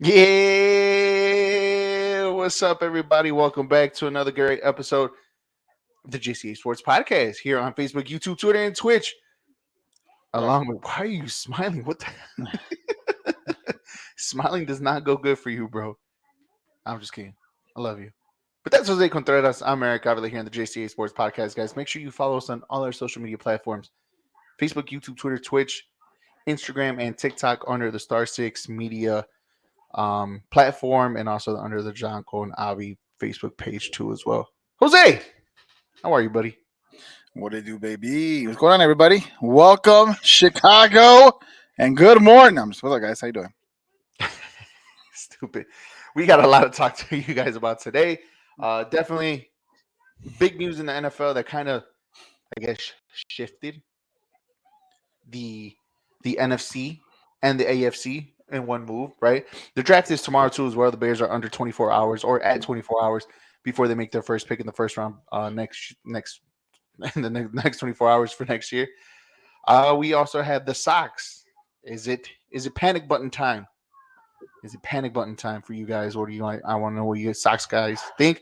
Yeah, what's up, everybody? Welcome back to another great episode of the Jca Sports Podcast here on Facebook, YouTube, Twitter, and Twitch. Along with, why are you smiling? What the? Smiling does not go good for you, bro. I'm just kidding. I love you. But that's Jose Contreras. I'm Eric Avila here on the Jca Sports Podcast, guys. Make sure you follow us on all our social media platforms: Facebook, YouTube, Twitter, Twitch, Instagram, and TikTok under the Star Six Media platform, and also under the John Cole and Avi Facebook page too as well. Jose, how are you, buddy? What it do, baby? What's going on, everybody? Welcome, Chicago, and good morning. What's up, guys? How you doing? Stupid. We got a lot to talk to you guys about today. Definitely big news in the NFL that kind of, I guess, shifted the NFC and the AFC in one move, right? The draft is tomorrow too as well. The Bears are under 24 hours or at 24 hours before they make their first pick in the first round next in the next 24 hours for next year. We also have the Sox. Is it panic button time? Is it panic button time for you guys? Or do you like? I want to know what you Sox guys think.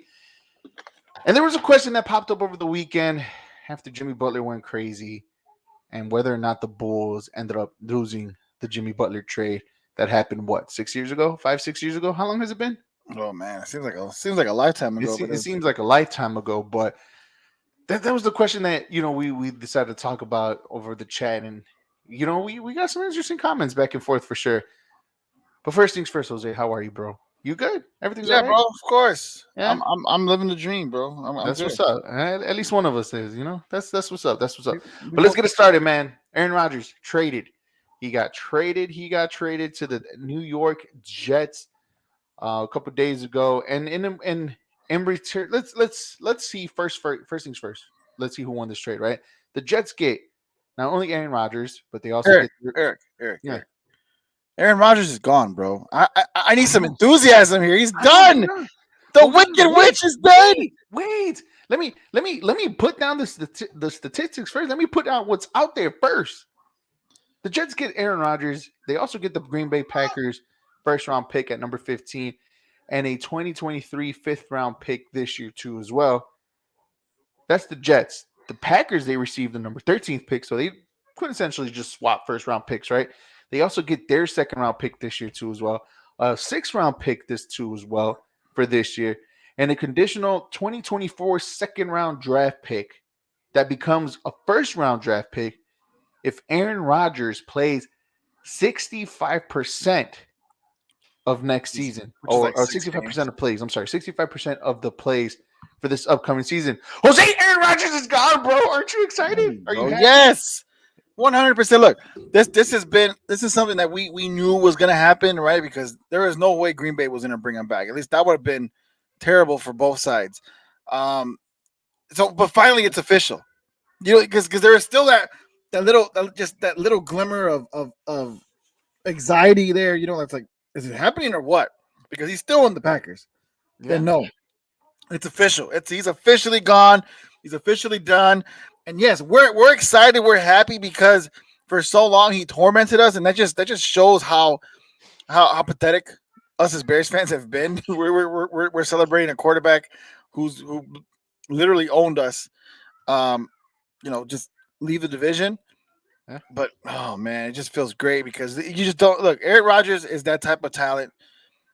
And there was a question that popped up over the weekend after Jimmy Butler went crazy, and whether or not the Bulls ended up losing the Jimmy Butler trade that happened. What, 6 years ago? 5, 6 years ago? How long has it been? Oh man, it seems like a lifetime ago. It seems like a lifetime ago, but that was the question that we decided to talk about over the chat, and we got some interesting comments back and forth for sure. But first things first, Jose, how are you, bro? You good? Everything's all right? Bro. Of course. Yeah? I'm living the dream, bro. I'm That's good. what's up. At least one of us is. That's what's up. That's what's up. But let's get it started, man. Aaron Rodgers traded. He got traded to the New York Jets a couple days ago, and in return, let's see first things first. Let's see who won this trade, right? The Jets get not only Aaron Rodgers, but they also Eric, get Eric. yeah. Aaron Rodgers is gone, bro. I need some enthusiasm here. He's done. The Wicked Witch is done. Wait. Let me put down the statistics first. Let me put out what's out there first. The Jets get Aaron Rodgers. They also get the Green Bay Packers first round pick at number 15 and a 2023 fifth round pick this year too as well. That's the Jets. The Packers, they received the number 13th pick, so they could essentially just swap first round picks, right? They also get their second round pick this year too as well. A 6th round pick this too as well for this year, and a conditional 2024 second round draft pick that becomes a first round draft pick if Aaron Rodgers plays 65% of next season, or 65% of plays. I'm sorry, 65% of the plays for this upcoming season. Jose, Aaron Rodgers is gone, bro. Aren't you excited? Are you happy? Yes. 100%. Look, this is something that we knew was going to happen, right? Because there is no way Green Bay was going to bring him back. At least that would have been terrible for both sides. But finally it's official. Because there is still that little glimmer of anxiety there. It's like, is it happening or what? Because he's still in the Packers. Yeah. Then no, it's official. He's officially gone. He's officially done. And yes, we're excited. We're happy because for so long he tormented us, and that just shows how pathetic us as Bears fans have been. We're celebrating a quarterback who literally owned us. Just leave the division. Yeah. But oh man, it just feels great because you just don't look. Aaron Rodgers is that type of talent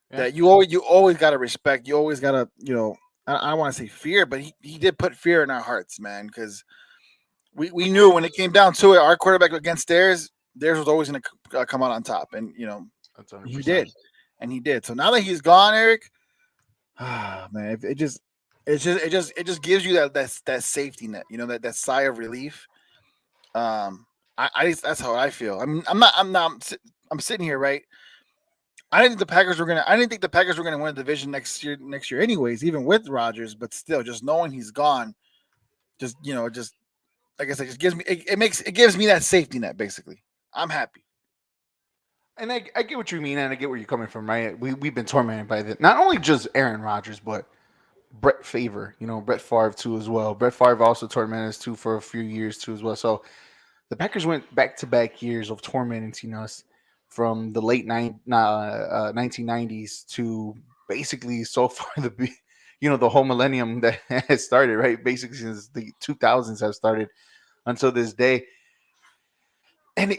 that you always got to respect. You always got to I don't want to say fear, but he did put fear in our hearts, man, because we knew when it came down to it, our quarterback against theirs was always going to come out on top, and he did. So now that he's gone, Eric, man, it just gives you that safety net, that sigh of relief. That's how I feel. I mean, I'm sitting here, right? I didn't think the Packers were gonna win the division next year anyways, even with Rodgers, but still, just knowing he's gone, just like I said, just gives me it gives me that safety net. Basically, I'm happy. And I get what you mean, and I get where you're coming from, right? We've been tormented by this, not only just Aaron Rodgers, but Brett Favre, Brett Favre too as well. Brett Favre also tormented us too for a few years too as well. So the Packers went back-to-back years of tormenting us from the late 1990s to basically so far the whole millennium that has started, right? Basically since the 2000s have started until this day. And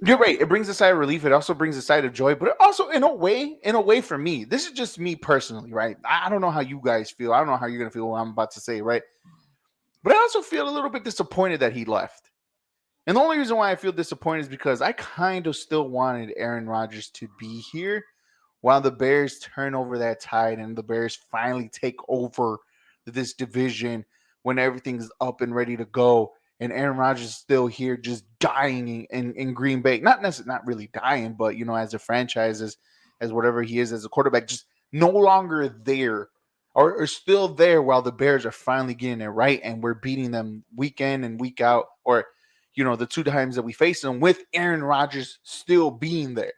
you're right. It brings a sigh of relief. It also brings a sigh of joy, but it also, in a way, for me, this is just me personally, right? I don't know how you guys feel. I don't know how you're gonna feel what I'm about to say, right? But I also feel a little bit disappointed that he left. And the only reason why I feel disappointed is because I kind of still wanted Aaron Rodgers to be here while the Bears turn over that tide and the Bears finally take over this division when everything's up and ready to go. And Aaron Rodgers is still here, just dying in Green Bay. Not really dying, but as a franchise, as whatever he is as a quarterback, just no longer there or still there while the Bears are finally getting it right and we're beating them week in and week out, or the two times that we faced them with Aaron Rodgers still being there.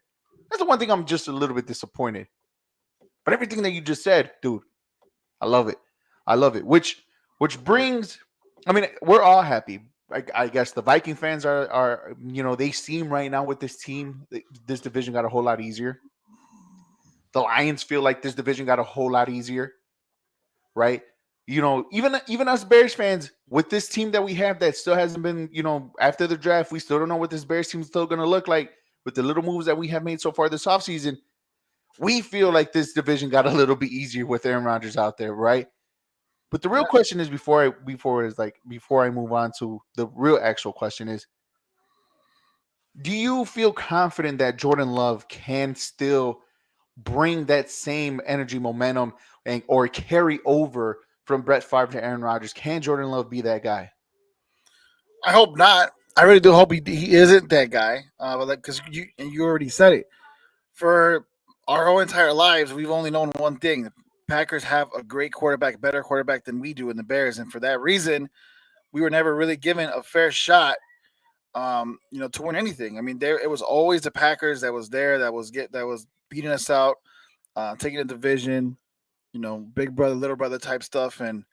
That's the one thing I'm just a little bit disappointed. But everything that you just said, dude, I love it. I love it. Which brings, I mean, we're all happy. I guess the Viking fans are they seem right now with this team, this division got a whole lot easier. The Lions feel like this division got a whole lot easier, right? Even us Bears fans with this team that we have that still hasn't been, after the draft, we still don't know what this Bears team is still going to look like with the little moves that we have made so far this offseason. We feel like this division got a little bit easier with Aaron Rodgers out there, right? But the real question is before I move on to the real actual question is, do you feel confident that Jordan Love can still bring that same energy, momentum, or carry over from Brett Favre to Aaron Rodgers? Can Jordan Love be that guy? I hope not. I really do hope he isn't that guy. But because you already said it. For our whole entire lives, we've only known one thing: the Packers have a great quarterback, better quarterback than we do in the Bears, and for that reason, we were never really given a fair shot, to win anything. I mean, it was always the Packers that was there, that was beating us out, taking the division, big brother, little brother type stuff, and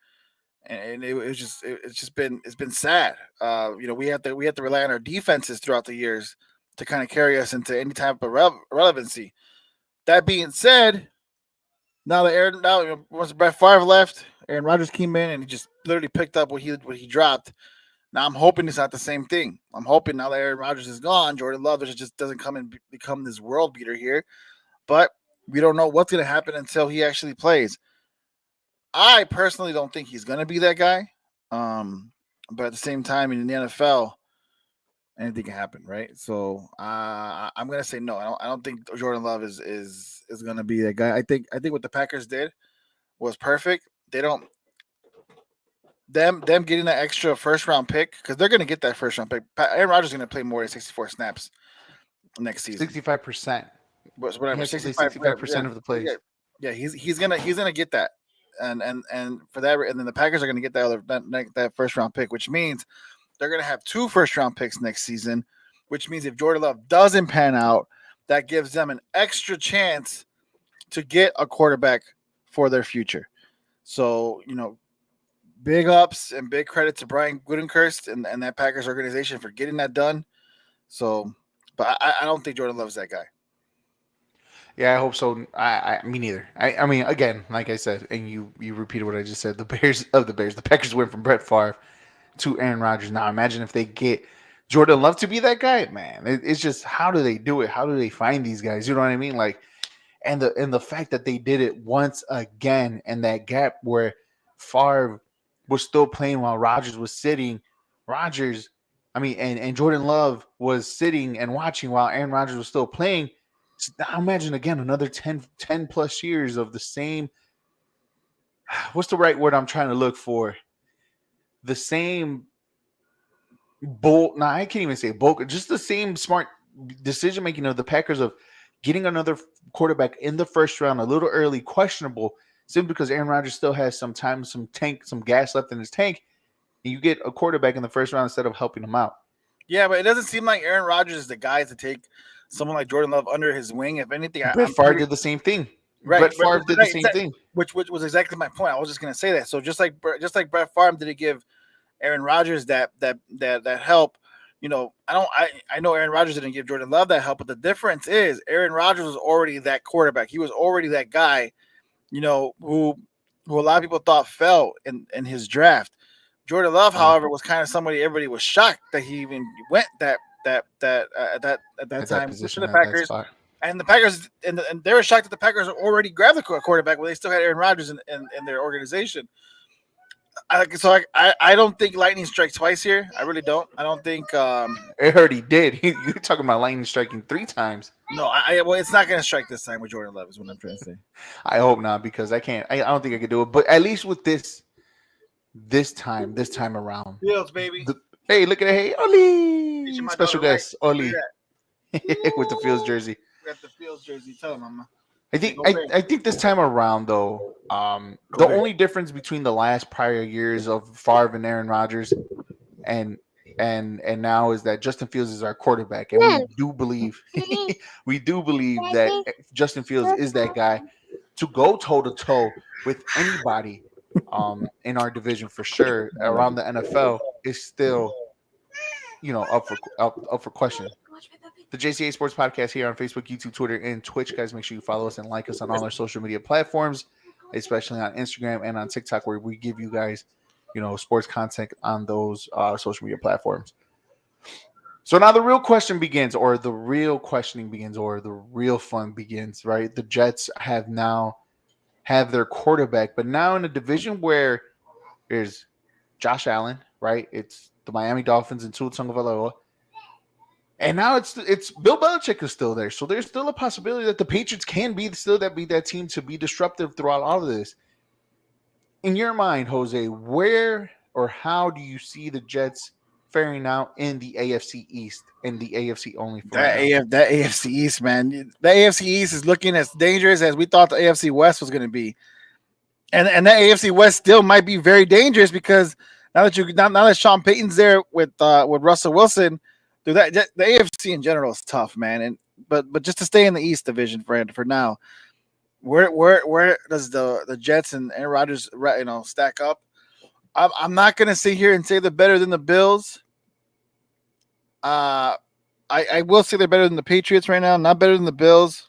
it's been sad. We have to rely on our defenses throughout the years to kind of carry us into any type of relevancy. That being said, once Brett Favre left, Aaron Rodgers came in and he just literally picked up what he dropped. Now I'm hoping it's not the same thing. I'm hoping now that Aaron Rodgers is gone, Jordan Love just doesn't come and become this world beater here. But we don't know what's going to happen until he actually plays. I personally don't think he's going to be that guy. But at the same time, in the NFL, anything can happen, right? So I'm going to say no. I don't think Jordan Love is going to be that guy. I think what the Packers did was perfect. They don't them getting that extra first round pick, because they're going to get that first round pick. Aaron Rodgers is going to play more than 64 snaps next season. 65%. Whatever, 65% of the plays. Yeah, he's gonna get that, and for that, and then the Packers are gonna get that first round pick, which means they're gonna have 2 first round picks next season. Which means if Jordan Love doesn't pan out, that gives them an extra chance to get a quarterback for their future. So big ups and big credit to Brian Gutekunst and that Packers organization for getting that done. So, but I don't think Jordan Love's that guy. Yeah, I hope so. Me neither. I mean, again, like I said, and you repeated what I just said. The Packers went from Brett Favre to Aaron Rodgers. Now, imagine if they get Jordan Love to be that guy. Man, it's just, how do they do it? How do they find these guys? You know what I mean? Like, and the fact that they did it once again, and that gap where Favre was still playing while Rodgers was sitting. And Jordan Love was sitting and watching while Aaron Rodgers was still playing. So now imagine again another 10 plus years of the same. What's the right word I'm trying to look for? The same bold. Nah, I can't even say bold. Just the same smart decision making of the Packers of getting another quarterback in the first round a little early, questionable, simply because Aaron Rodgers still has some time, some gas left in his tank, and you get a quarterback in the first round instead of helping him out. Yeah, but it doesn't seem like Aaron Rodgers is the guy to take someone like Jordan Love under his wing. If anything, Brett Favre did the same thing. Right, Brett Favre did the same thing, which was exactly my point. I was just going to say that. So just like Brett Favre didn't give Aaron Rodgers that help, I know Aaron Rodgers didn't give Jordan Love that help, but the difference is Aaron Rodgers was already that quarterback. He was already that guy, who a lot of people thought fell in his draft. Jordan Love, Yeah. however, was kind of somebody everybody was shocked that he even went at that At that time to position, the at that Packers. spot. And the Packers and they were shocked that the Packers already grabbed the quarterback when they still had Aaron Rodgers in their organization. I don't think lightning strikes twice here. I really don't. I don't think. It already did. You're talking about lightning striking 3 times. No, well, it's not going to strike this time with Jordan Love. Is what I'm trying to say. I hope not, because I can't. I don't think I could do it. But at least with this time around. Fields, baby. Hey, look at it. Hey, Teaching Oli. my Special daughter, right? guest, Oli. With the Fields jersey. Got the Fields jersey. Tell him, Mama. I think this time around though, the only difference between the last prior years of Favre and Aaron Rodgers and now is that Justin Fields is our quarterback, and we do believe that Justin Fields is that guy to go toe to toe with anybody in our division for sure around the NFL is still up for question. The Jca Sports Podcast here on Facebook, YouTube, Twitter, and Twitch. Guys, make sure you follow us and like us on all our social media platforms, especially on Instagram and on TikTok, where we give you guys, sports content on those social media platforms. So now the real question begins, or the real questioning begins, or the real fun begins, right? The Jets have their quarterback, but now in a division where there's Josh Allen, right? It's the Miami Dolphins and Tua Tagovailoa. And now it's Bill Belichick is still there, so there's still a possibility that the Patriots can be that team to be disruptive throughout all of this. In your mind, Jose, where or how do you see the Jets faring out in the AFC East and the AFC only? That AFC East, man, the AFC East is looking as dangerous as we thought the AFC West was going to be, and that AFC West still might be very dangerous because now that Sean Payton's there with Russell Wilson. Dude, the AFC in general is tough, man. But just to stay in the East division for now, where does the Jets and Aaron Rodgers stack up? I'm not gonna sit here and say they're better than the Bills. I will say they're better than the Patriots right now, not better than the Bills.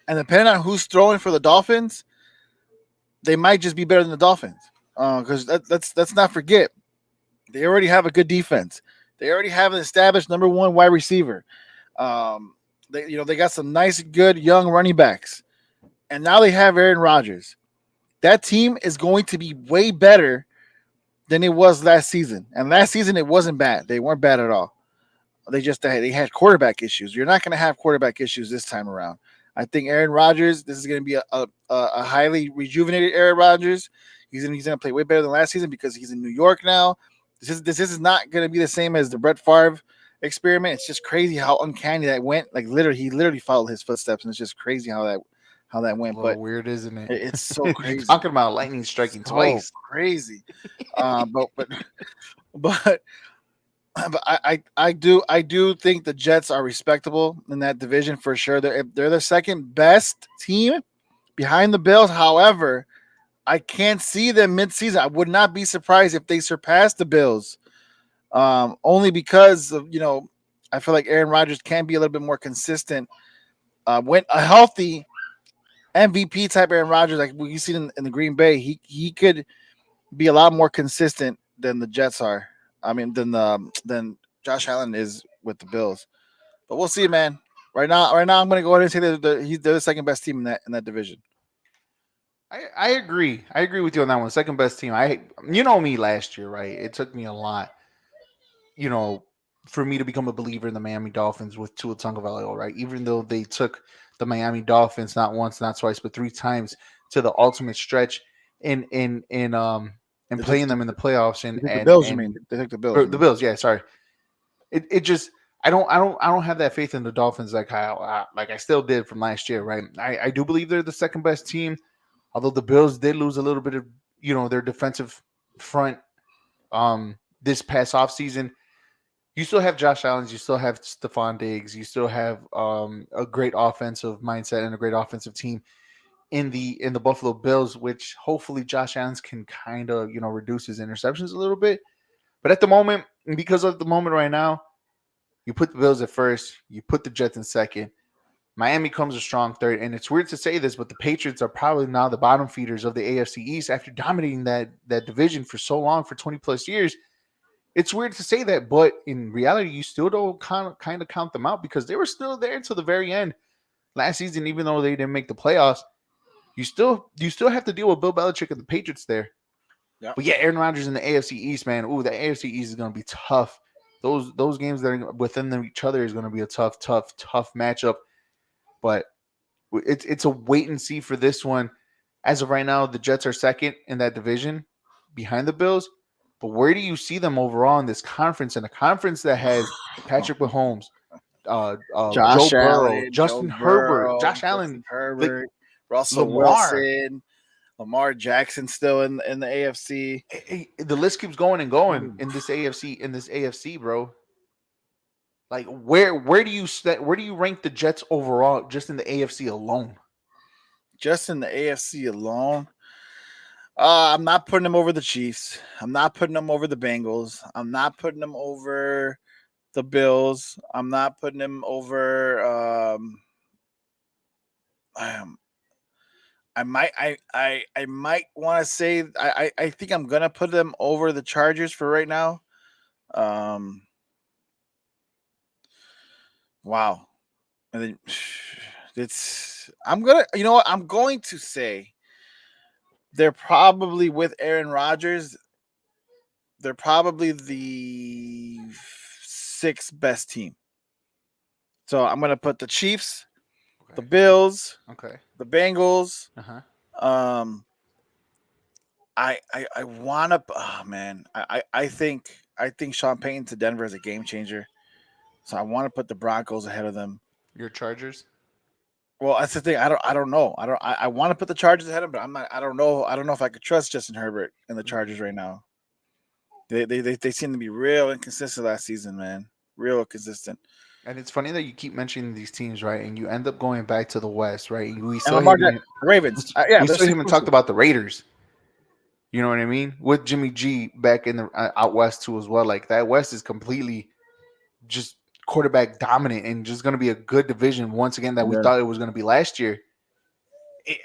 And depending on who's throwing for the Dolphins, they might just be better than the Dolphins. Because let's not forget, they already have a good defense. They already have an established number one wide receiver. They got some nice, good young running backs, and now they have Aaron Rodgers. That team is going to be way better than it was last season. And last season it wasn't bad. They weren't bad at all. They had quarterback issues. You're not going to have quarterback issues this time around. I think Aaron Rodgers. This is going to be a highly rejuvenated Aaron Rodgers. He's going to play way better than last season because he's in New York now. This is not going to be the same as the Brett Favre experiment. It's just crazy how uncanny that went. Like he literally followed his footsteps, and it's just crazy how that went. But weird, isn't it? It's so crazy. Talking about lightning striking twice, crazy. But I do think the Jets are respectable in that division for sure. They're the second best team behind the Bills. However, I can't see them midseason. I would not be surprised if they surpass the Bills. Only because of, I feel like Aaron Rodgers can be a little bit more consistent. When a healthy MVP type Aaron Rodgers, like we see in the Green Bay, he could be a lot more consistent than the Jets are. I mean, than Josh Allen is with the Bills. But we'll see, man. Right now, I'm going to go ahead and say that they're the second best team in that division. I agree. I agree with you on that one. Second best team. Me last year, right? It took me a lot, for me to become a believer in the Miami Dolphins with Tua Tagovailoa, right? Even though they took the Miami Dolphins not once, not twice, but 3 times to the ultimate stretch in playing them in the playoffs and the Bills. They took the Bills. The Bills, yeah. Sorry. It just I don't have that faith in the Dolphins like I still did from last year, right? I do believe they're the second best team. Although the Bills did lose a little bit of, their defensive front this past offseason, you still have Josh Allen, you still have Stephon Diggs, you still have a great offensive mindset and a great offensive team in the Buffalo Bills, which hopefully Josh Allen can kind of, reduce his interceptions a little bit. But at the moment, because of the moment right now, you put the Bills at first, you put the Jets in second. Miami comes a strong third, and it's weird to say this, but the Patriots are probably now the bottom feeders of the AFC East after dominating that division for so long, for 20 plus years. It's weird to say that, but in reality, you still don't kind of count them out because they were still there until the very end last season, even though they didn't make the playoffs. You still have to deal with Bill Belichick and the Patriots there. Yeah. But yeah, Aaron Rodgers in the AFC East, man. Ooh, the AFC East is going to be tough. Those games that are within them each other is going to be a tough matchup. But it's a wait and see for this one. As of right now, the Jets are second in that division behind the Bills. But where do you see them overall in this conference? In a conference that has Patrick Mahomes, Joe Josh Burrow, Allen, Joe Justin Herbert, Burrow, Josh Allen, Justin like Herbert, Russell Lamar. Wilson, Lamar Jackson still in the AFC. The list keeps going and going in this AFC. In this AFC, bro. Like where do you rank the Jets overall just in the AFC alone? Just in the AFC alone, I'm not putting them over the Chiefs. I'm not putting them over the Bengals. I'm not putting them over the Bills. I'm not putting them over. I might want to say I think I'm gonna put them over the Chargers for right now. Wow, and then I'm going to say they're probably with Aaron Rodgers. They're probably the sixth best team. So I'm gonna put the Chiefs, the Bills, the Bengals. Um, I want to. Oh man, I think Sean Payton to Denver is a game changer. So I want to put the Broncos ahead of them. Your Chargers? Well, that's the thing. I don't know. I want to put the Chargers ahead of them, but I'm not. I don't know. I don't know if I could trust Justin Herbert and the Chargers right now. They seem to be real inconsistent last season, man. Real inconsistent. And it's funny that you keep mentioning these teams, right? And you end up going back to the West, right? We And still Lamar haven't, Jackson, Ravens. Yeah, we still haven't talked about the Raiders. You know what I mean? With Jimmy G back in the out west too as well. Like that West is completely just quarterback dominant and just going to be a good division once again that we thought it was going to be last year.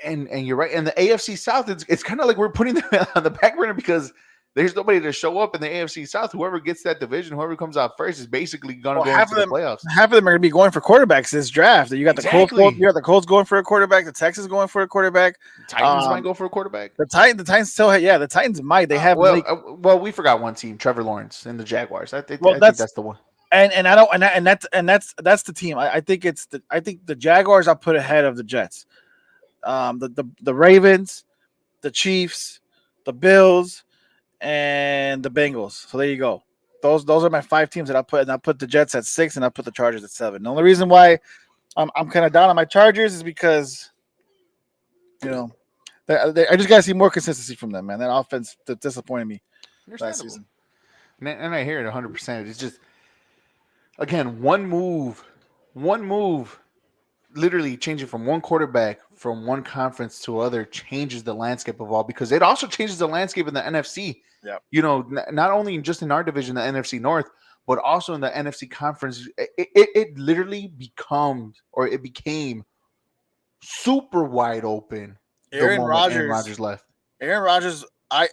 And you're right. And the AFC South, it's kind of like we're putting them on the back burner because there's nobody to show up in the AFC South. Whoever gets that division, whoever comes out first, is basically going to go into the playoffs. Half of them are going to be going for quarterbacks this draft. You got the Colts. You got the Colts going for a quarterback. The Texans going for a quarterback. Titans might go for a quarterback. The Titans still, the Titans might. They have well, we forgot one team, Trevor Lawrence and the Jaguars. I think that's the one. And that's the team. I think the Jaguars I'll put ahead of the Jets. The Ravens, the Chiefs, the Bills, and the Bengals. So there you go. Those are my five teams that I'll put. And I'll put the Jets at 6, and I'll put the Chargers at 7. The only reason why I'm kind of down on my Chargers is because I just got to see more consistency from them, man. That offense that disappointed me last season. And I hear it 100%. It's just, again, one move, literally changing from one quarterback from one conference to other changes the landscape of all, because it also changes the landscape in the NFC. Yeah. Not only just in our division, the NFC North, but also in the NFC conference. It literally became super wide open. Aaron Rodgers left. Aaron Rodgers, I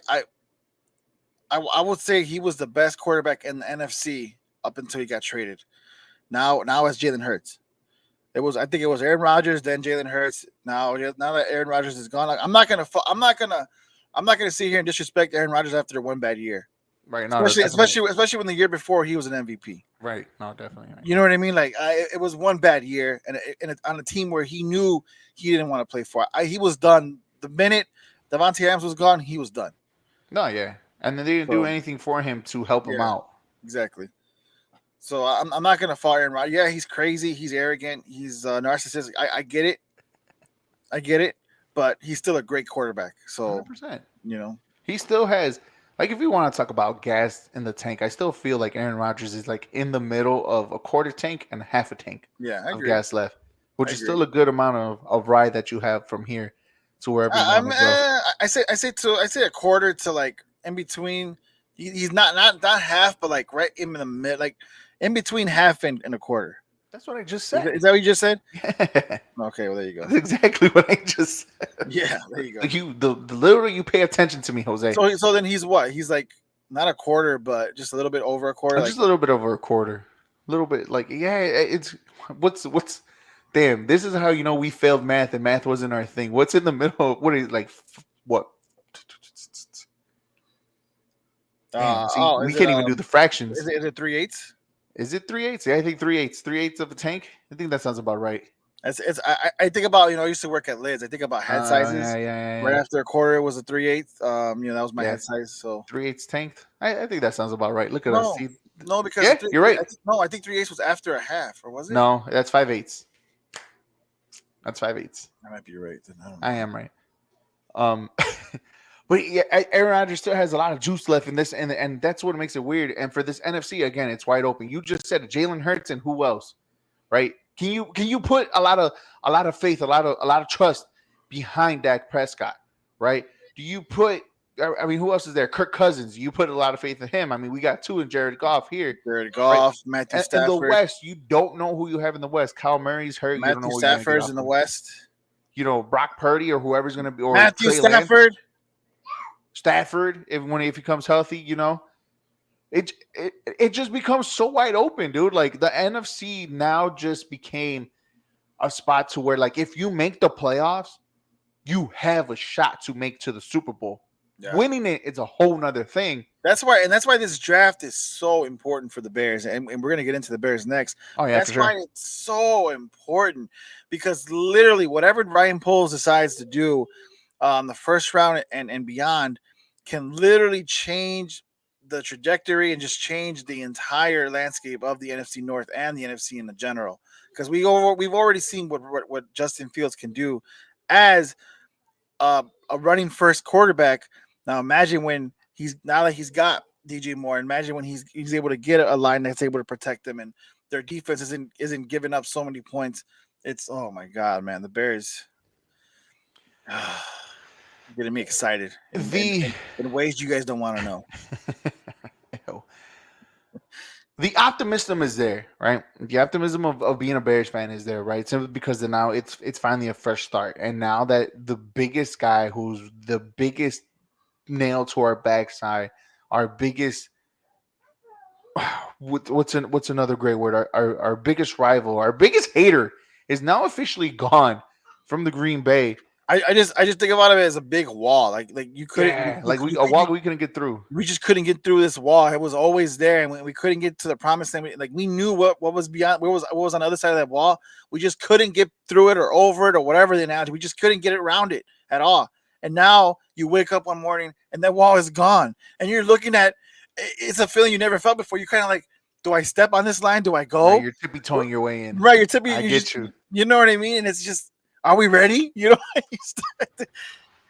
would say he was the best quarterback in the NFC up until he got traded. Now it's Jalen Hurts. I think it was Aaron Rodgers, then Jalen Hurts. Now that Aaron Rodgers is gone, I'm not gonna sit here and disrespect Aaron Rodgers after one bad year. Right. No, especially when the year before he was an MVP. Right. No, definitely. Right. You know what I mean? Like it was one bad year, and on a team where he knew he didn't want to play for. He was done the minute Davante Adams was gone. He was done. No, yeah, and then they didn't do anything for him to help him out. Exactly. So I'm not gonna fault Aaron Rodgers. Yeah, he's crazy. He's arrogant. He's narcissistic. I get it. But he's still a great quarterback. So 100%. He still has, like, if we want to talk about gas in the tank, I still feel like Aaron Rodgers is like in the middle of a quarter tank and half a tank of gas left, which is still a good amount of ride that you have from here to wherever you want to go. I say a quarter to like in between He's not half, but like right in the mid, like in between half and a quarter. That's what I just Is said. that what you just said? Yeah, Okay, well there you go. that's exactly what I just said. Yeah, there you go. Like the literally, you pay attention to me, Jose. So then he's what? He's like not a quarter, but just a little bit over a quarter. Like Just a little bit over a quarter, a little bit. Like yeah, it's what's. Damn, this is how you know we failed math and math wasn't our thing. What's in the middle? What is like what? Damn, see, we is it can't even do the fractions. is it 3/8? Is it 3/8? Yeah, I think 3/8. 3/8 of a tank. I think that sounds about right. It's I think about I used to work at Lids. I think about head Yeah, sizes. yeah, Right yeah, after a quarter was a 3/8. That was my yeah. head size. So 3/8 tanked. I think that sounds about right. Look at us. no, See, no, because yeah, you're right. I think 3/8 was after a half, or was it? No, that's 5/8. That's 5/8. I might be right. Then I don't I know. am right. Um, but yeah, Aaron Rodgers still has a lot of juice left in this, and that's what makes it weird. And for this NFC again, it's wide open. You just said Jalen Hurts and who else, right? Can you put a lot of faith, a lot of trust behind Dak Prescott, right? Do you put? I mean, who else is there? Kirk Cousins. You put a lot of faith in him. I mean, we got two in Jared Goff here, Jared right? Goff, Matthew And in the Stafford. West, you don't know who you have in the West. Kyle Murray's hurt. You don't know Matthew what you're going to get Stafford's off in the him. West. Brock Purdy or whoever's going to be, or Matthew Trey Lance. Stafford. If he comes healthy, it just becomes so wide open, dude. Like the NFC now just became a spot to where, like, if you make the playoffs, you have a shot to make to the Super Bowl. Yeah. Winning it is a whole nother thing. That's why this draft is so important for the Bears, and we're gonna get into the Bears next. Oh yeah, That's for sure. why it's so important, because literally whatever Ryan Poles decides to do the first round and beyond can literally change the trajectory and just change the entire landscape of the NFC North and the NFC in the general. Because we've already seen what Justin Fields can do as a running first quarterback. Now imagine when now that he's got DJ Moore, imagine when he's able to get a line that's able to protect them, and their defense isn't giving up so many points. It's, oh my god, man, the Bears getting me excited in ways you guys don't want to know. The optimism is there, right? The optimism of being a Bears fan is there, right? Simply because now it's finally a fresh start, and now that the biggest guy, who's the biggest nail to our backside, our biggest what's another great word? Our biggest rival, our biggest hater, is now officially gone from the Green Bay. I just think about it as a big wall. Like you couldn't, a wall we couldn't get through. We just couldn't get through this wall. It was always there, and we couldn't get to the promised land. Like we knew what was beyond, what was on the other side of that wall. We just couldn't get through it or over it or whatever the analogy. We just couldn't get around it at all. And now you wake up one morning and that wall is gone, and you're looking at. It's a feeling you never felt before. You kind of like, do I step on this line? Do I go? Right, you're tippy toeing your way in. Right, you're tippy. I get you. You know what I mean? And it's just, are we ready? You know.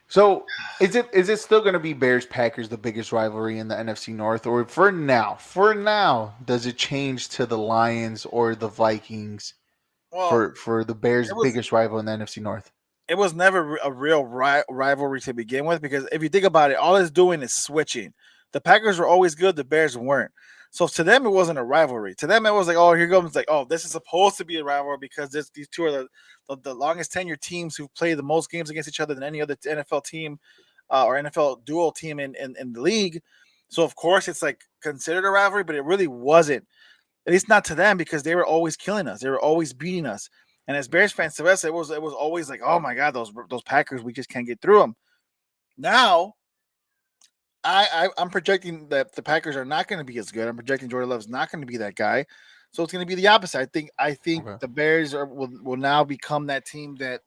So is it still going to be Bears Packers, the biggest rivalry in the NFC North, or for now does it change to the Lions or the Vikings for the Bears' biggest rival in the NFC North? It was never a real rivalry to begin with, because if you think about it, all it's doing is switching. The Packers were always good, the Bears weren't. So to them, it wasn't a rivalry. To them, it was like, oh, here comes, like, oh, this is supposed to be a rivalry because these two are the longest tenure teams who've played the most games against each other than any other NFL team or NFL dual team in the league. So of course it's like considered a rivalry, but it really wasn't. At least not to them, because they were always killing us. They were always beating us. And as Bears fans, to us, it was always like, oh my God, those Packers, we just can't get through them. Now, I'm projecting that the Packers are not going to be as good. I'm projecting Jordan Love's not going to be that guy. So it's going to be the opposite. I think okay. The Bears will now become that team that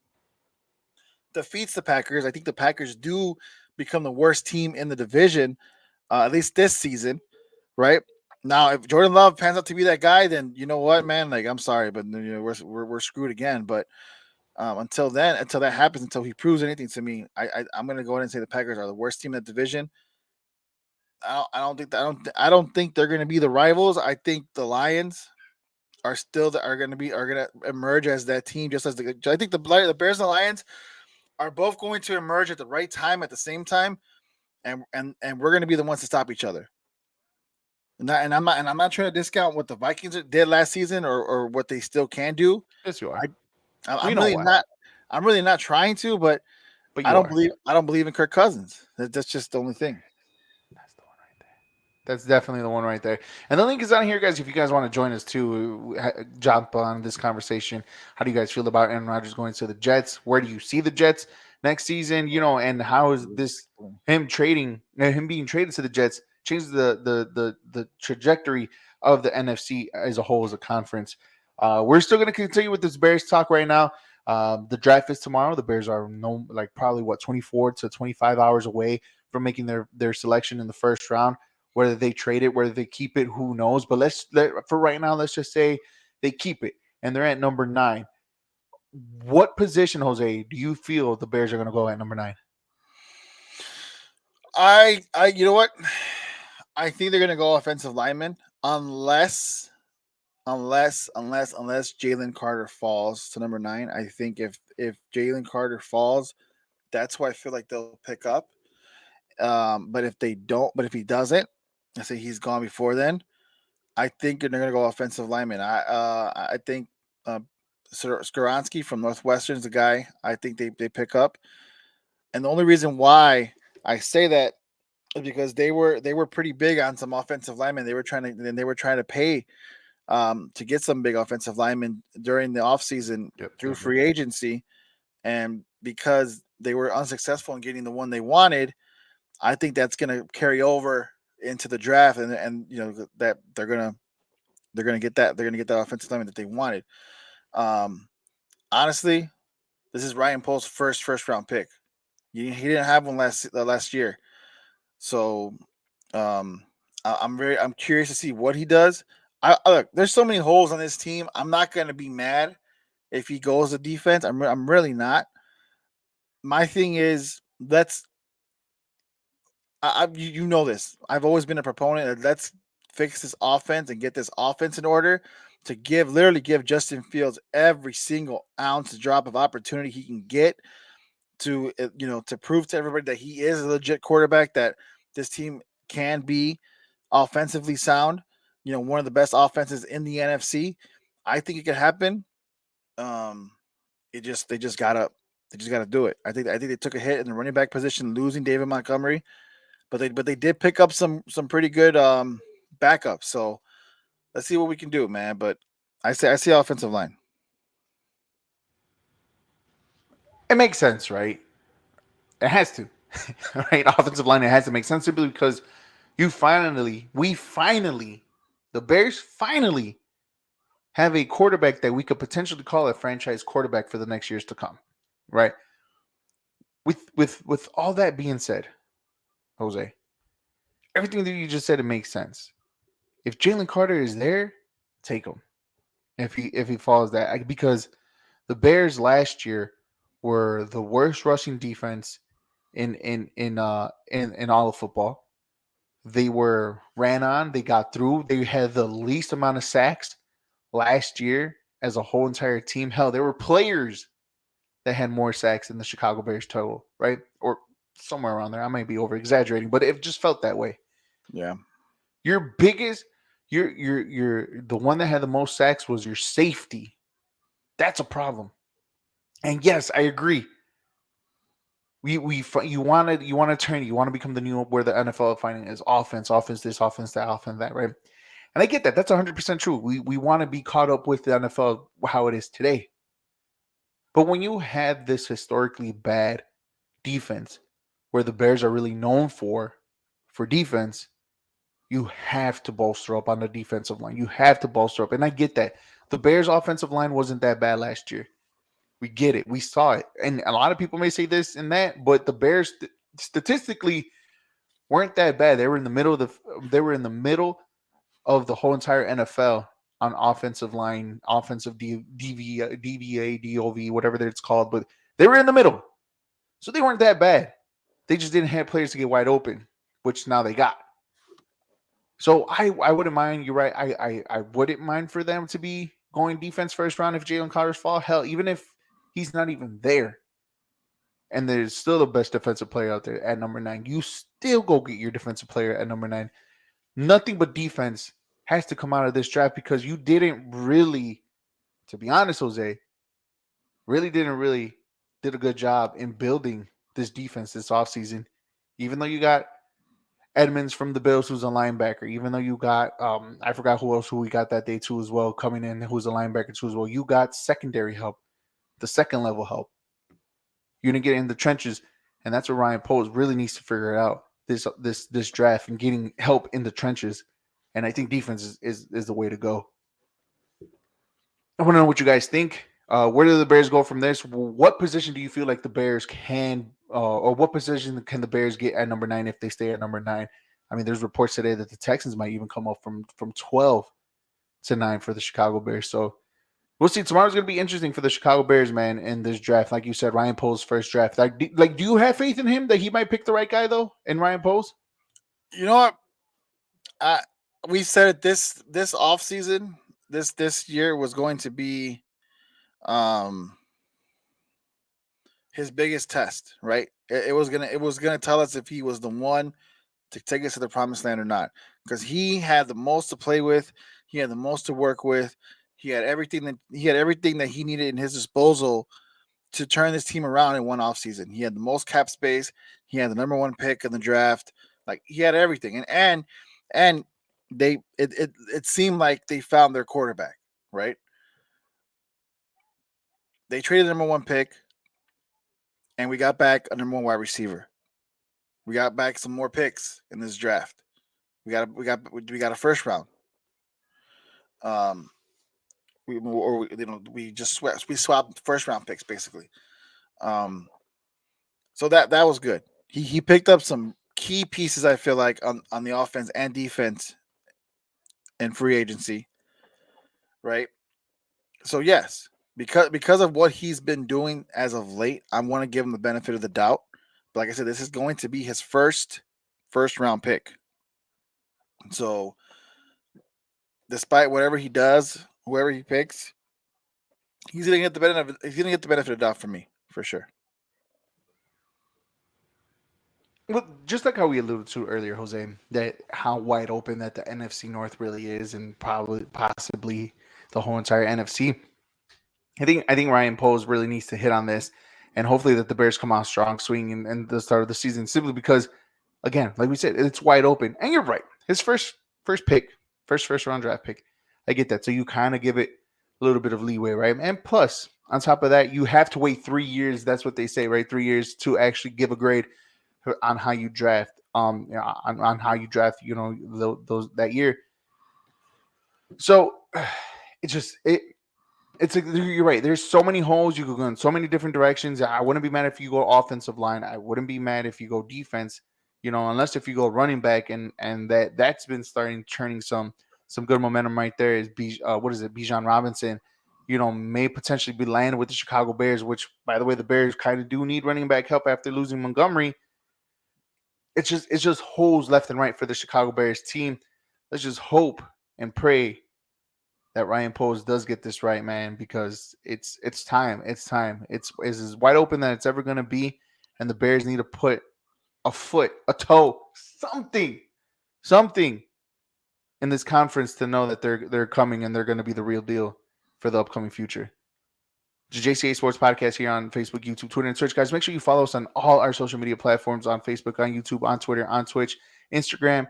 defeats the Packers. I think the Packers do become the worst team in the division, at least this season, right? Now, if Jordan Love pans out to be that guy, then you know what, man? Like, I'm sorry, but we're screwed again. But until that happens, until he proves anything to me, I'm going to go ahead and say the Packers are the worst team in the division. I don't think they're going to be the rivals. I think the Lions are going to emerge as that team. I think the Bears and the Lions are both going to emerge at the right time, at the same time, and we're going to be the ones to stop each other. And I'm not trying to discount what the Vikings did last season or what they still can do. Yes, you are. I We I'm know really why, not. I'm really not trying to, but but I you don't are. believe I don't believe in Kirk Cousins. That's just the only thing. That's the one right there. That's definitely the one right there. And the link is on here, guys. If you guys want to join us too, jump on this conversation. How do you guys feel about Aaron Rodgers going to the Jets? Where do you see the Jets next season? And how is this him being traded to the Jets changes the trajectory of the NFC as a whole as a conference? We're still going to continue with this Bears talk right now. The draft is tomorrow. The Bears are probably 24 to 25 hours away from making their selection in the first round. Whether they trade it, whether they keep it, who knows? But for right now, let's just say they keep it, and they're at number 9. What position, Jose, do you feel the Bears are going to go at number 9? You know what? I think they're gonna go offensive lineman unless Jalen Carter falls to number 9. I think if Jalen Carter falls, that's why I feel like they'll pick up. But if they don't, but if he doesn't, I say he's gone before then. I think they're gonna go offensive lineman. I think Skoransky from Northwestern is the guy I think they pick up. And the only reason why I say that is because they were pretty big on some offensive linemen. They were trying to pay to get some big offensive linemen during the offseason Yep, through yep, yep. free agency. And because they were unsuccessful in getting the one they wanted, I think that's going to carry over into the draft, and that they're gonna get that offensive lineman that they wanted. Um, Honestly, this is Ryan Pohl's first round pick. He didn't have one last year, so I'm curious to see what he does. Look, there's so many holes on this team. I'm not gonna be mad if he goes to defense. I'm really not. My thing is, you know this. I've always been a proponent of let's fix this offense and get this offense in order to literally give Justin Fields every single ounce drop of opportunity he can get to prove to everybody that he is a legit quarterback, that this team can be offensively sound, one of the best offenses in the NFC. I think it could happen. Um, it just they just gotta do it. I think they took a hit in the running back position, losing David Montgomery, but they did pick up some pretty good backups. So let's see what we can do, man. But I see offensive line. It makes sense, right? It has to, right? Offensive line, it has to make sense simply because the Bears finally have a quarterback that we could potentially call a franchise quarterback for the next years to come, right? With all that being said, Jose, everything that you just said, it makes sense. If Jalen Carter is there, take him. If he falls that, because the Bears last year were the worst rushing defense in all of football. They were ran on. They got through. They had the least amount of sacks last year as a whole entire team. Hell, there were players that had more sacks than the Chicago Bears total, right? Or somewhere around there. I might be over exaggerating, but it just felt that way. Yeah. Your biggest, the one that had the most sacks was your safety. That's a problem. And yes, I agree. You want to become the new where the NFL finding is offense this, offense that, offense that, right? And I get that. That's 100% true. We want to be caught up with the NFL how it is today. But when you have this historically bad defense, where the Bears are really known for defense, you have to bolster up on the defensive line. You have to bolster up, and I get that. The Bears' offensive line wasn't that bad last year. We get it. We saw it. And a lot of people may say this and that, but the Bears statistically weren't that bad. They were in the middle of the whole entire NFL on offensive line, offensive DVA, DOV, whatever it's called, but they were in the middle. So they weren't that bad. They just didn't have players to get wide open, which now they got. So I wouldn't mind. You're right. I wouldn't mind for them to be going defense first round if Jalen Carter's fall. Hell, even if he's not even there, and there's still the best defensive player out there at number 9, you still go get your defensive player at number 9. nothing but defense has to come out of this draft because you didn't really, to be honest, Jose, really did a good job in building this defense this offseason. Even though you got Edmonds from the Bills, who's a linebacker, even though you got I forgot who we got that day too as well, coming in, who's a linebacker too as well. You got secondary help, the second level help. You didn't get in the trenches, and that's what Ryan Poles really needs to figure out this draft and getting help in the trenches. And I think defense is the way to go. I want to know what you guys think. Where do the Bears go from this? What position do you feel like the Bears can, or what position can the Bears get at number 9 if they stay at number 9? I mean, there's reports today that the Texans might even come up from 12 to 9 for the Chicago Bears. So we'll see. Tomorrow's going to be interesting for the Chicago Bears, man, in this draft. Like you said, Ryan Poles' first draft. Do you have faith in him that he might pick the right guy, though, in Ryan Poles? You know what? We said it this offseason, this year was going to be his biggest test, right? It was gonna tell us if he was the one to take us to the promised land or not. Because he had the most to play with, he had the most to work with, he had everything that he needed in his disposal to turn this team around in one offseason. He had the most cap space, he had the number 1 pick in the draft, like he had everything. And it seemed like they found their quarterback, right? They traded the number 1 pick, and we got back a number 1 wide receiver. We got back some more picks in this draft. We got a first round. We swapped first round picks basically. So that was good. He picked up some key pieces, I feel like, on the offense and defense in free agency, right? So yes, because of what he's been doing as of late, I want to give him the benefit of the doubt. But like I said, this is going to be his first round pick. So despite whatever he does, whoever he picks, he's gonna get the benefit. He's gonna get the benefit of the doubt from me for sure. Well, just like how we alluded to earlier, Jose, that how wide open that the NFC North really is, and possibly the whole entire NFC. I think Ryan Poles really needs to hit on this, and hopefully that the Bears come out strong, swinging in the start of the season. Simply because, again, like we said, it's wide open, and you're right. His first pick, first round draft pick. I get that. So you kind of give it a little bit of leeway, right? And plus, on top of that, you have to wait 3 years. That's what they say, right? 3 years to actually give a grade on how you draft. On how you draft, those that year. So it's like you're right. There's so many holes. You could go in so many different directions. I wouldn't be mad if you go offensive line. I wouldn't be mad if you go defense. Unless if you go running back, and that's been starting turning some good momentum right there. Is Bijan Robinson? May potentially be landing with the Chicago Bears. Which, by the way, the Bears kind of do need running back help after losing Montgomery. It's just holes left and right for the Chicago Bears team. Let's just hope and pray that Ryan Poles does get this right, man, because it's time. It's time. It's as wide open that it's ever going to be, and the Bears need to put a foot, a toe, something in this conference to know that they're coming and they're going to be the real deal for the upcoming future. The Jca Sports Podcast here on Facebook, YouTube, Twitter, and Twitch. Guys, make sure you follow us on all our social media platforms, on Facebook, on YouTube, on Twitter, on Twitch, Instagram,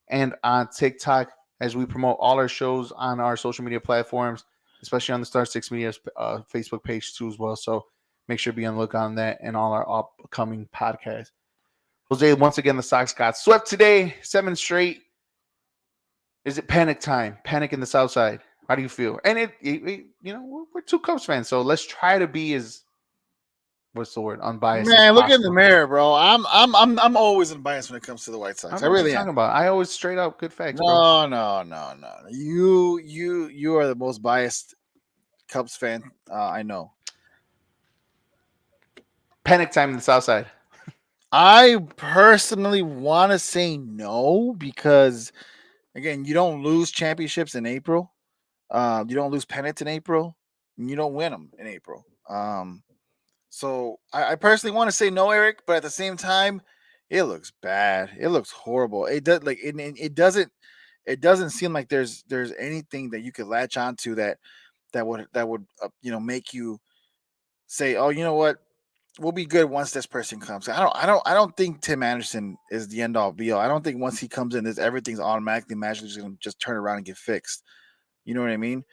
and on TikTok, as we promote all our shows on our social media platforms, especially on the Star 6 Media Facebook page too as well. So make sure to be on the look on that and all our upcoming podcasts. Jose, once again, the Sox got swept today, 7 straight. Is it panic time? Panic in the South Side? How do you feel? And we're 2 Cubs fans, so let's try to be as unbiased as Man, look in possible. the mirror, bro. I'm always unbiased when it comes to the White Sox. I really am. Talking about. I always straight up good facts, No, bro. no. You are the most biased Cubs fan I know. Panic time in the South Side. I personally want to say no because, again, you don't lose championships in April. You don't lose pennants in April, and you don't win them in April. So I personally want to say no, Eric, but at the same time, It looks bad. It looks horrible. It does like it doesn't seem like there's anything that you could latch onto that would make you say, oh, you know what, we'll be good once this person comes. I don't think Tim Anderson is the end all be all. I don't think once he comes in, everything's automatically magically just gonna just turn around and get fixed. You know what I mean?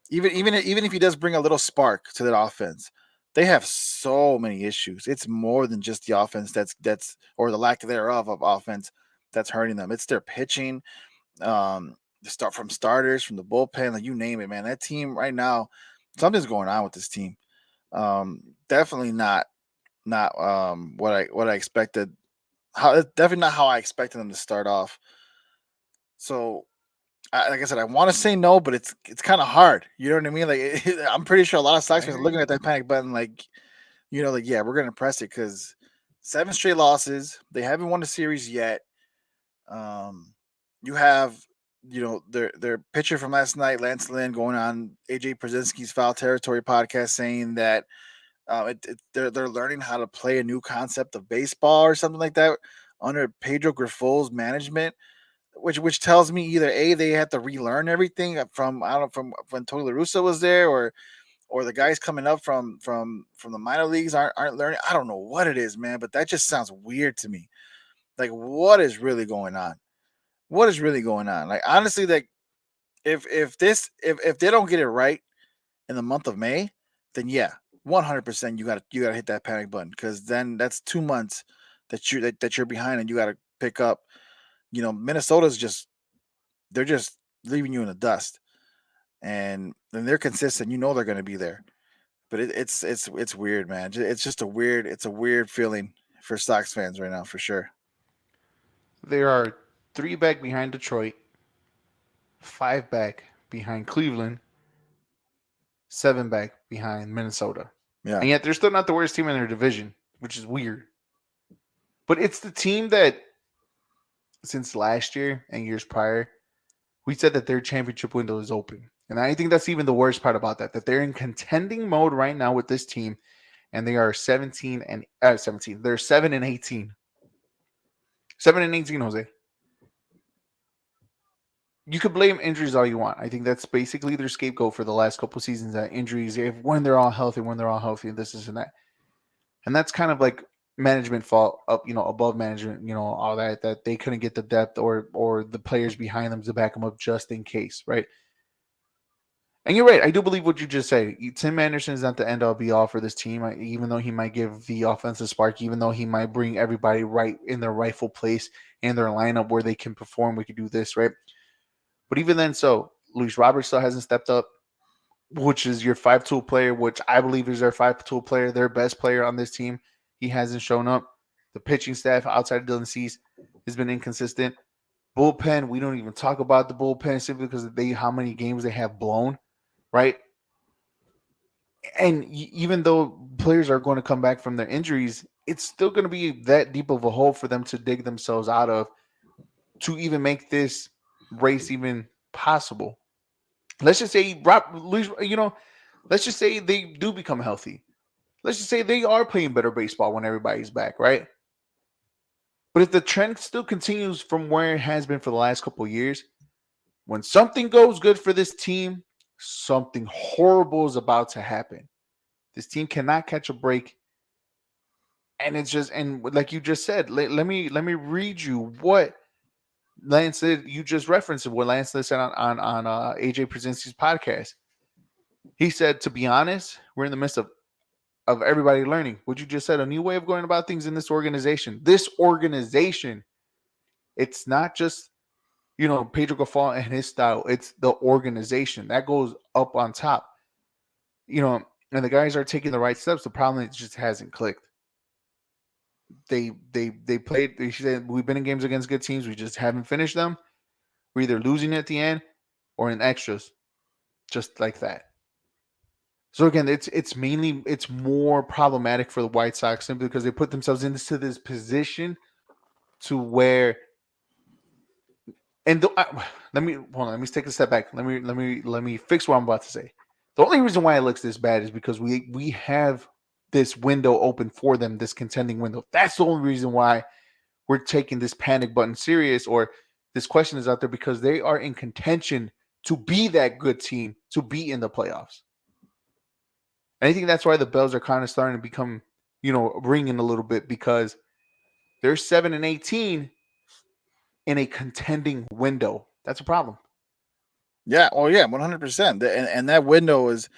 Even if he does bring a little spark to that offense, they have so many issues. It's more than just the offense that's or the lack thereof of offense that's hurting them. It's their pitching, the starters, from the bullpen, like you name it, man. That team right now, something's going on with this team. Definitely not what I expected. Definitely not how I expected them to start off. So like I said, I want to say no, but it's kind of hard. You know what I mean? Like I'm pretty sure a lot of Sox I fans are hear looking you. at that panic button, like like yeah, we're gonna press it because 7 straight losses. They haven't won the series yet. Um, you have their pitcher from last night, Lance Lynn, going on AJ Przinsky's Foul Territory podcast saying that they're learning how to play a new concept of baseball or something like that under Pedro Grifol's management, which tells me either A, they had to relearn everything from I don't know, from when Tony La Russa was there, or the guys coming up from the minor leagues aren't learning. I don't know what it is, man, but that just sounds weird to me. Like, what is really going on? What is really going on? Like, honestly, like if they don't get it right in the month of May, then yeah, 100% you gotta hit that panic button, because then that's 2 months that you're behind, and you gotta pick up. Minnesota's they're just leaving you in the dust, and then they're consistent. They're going to be there, but it's weird, man. It's just a weird feeling for Sox fans right now, for sure. They are 3 back behind Detroit, 5 back behind Cleveland, 7 back behind Minnesota. Yeah, And yet they're still not the worst team in their division, which is weird. But it's the team that since last year and years prior, we said that their championship window is open. And I think that's even the worst part about that they're in contending mode right now with this team, and they are 17. They're 7-18. 7-18, Jose. You could blame injuries all you want. I think that's basically their scapegoat for the last couple seasons. That injuries, if when they're all healthy, this and that, and that's kind of like management fault up, above management, all that they couldn't get the depth or the players behind them to back them up just in case, right? And you're right. I do believe what you just said. Tim Anderson is not the end all be all for this team, even though he might give the offensive spark, even though he might bring everybody right in their rightful place in their lineup where they can perform. We could do this, right? But even then, so Luis Roberts still hasn't stepped up, which is your 5-tool player, which I believe is their 5-tool player, their best player on this team. He hasn't shown up. The pitching staff outside of Dylan Cease has been inconsistent. Bullpen, we don't even talk about the bullpen simply because of how many games they have blown, right? And even though players are going to come back from their injuries, it's still going to be that deep of a hole for them to dig themselves out of to even make this race even possible. Let's just say let's just say they do become healthy. Let's just say they are playing better baseball when everybody's back, right? But if the trend still continues from where it has been for the last couple of years, when something goes good for this team, something horrible is about to happen. This team cannot catch a break, and it's just and like you just said. Let me read you what Lance said. You just referenced it. What Lance said on AJ Przinsky's podcast. He said, to be honest, we're in the midst of everybody learning. What you just said, a new way of going about things in this organization. This organization, it's not just Pedro Gaffal and his style. It's the organization that goes up on top. And the guys are taking the right steps. The problem is it just hasn't clicked. They played. They said we've been in games against good teams. We just haven't finished them. We're either losing at the end or in extras, just like that. So again, it's more problematic for the White Sox simply because they put themselves into this position to where let me hold on, let me take a step back. Let me fix what I'm about to say. The only reason why it looks this bad is because we have this window open for them, this contending window. That's the only reason why we're taking this panic button serious, or this question is out there because they are in contention to be that good team, to be in the playoffs. And I think that's why the bells are kind of starting to become, ringing a little bit, because they're 7-18 in a contending window. That's a problem. Yeah. Oh yeah. 100%. And that window is.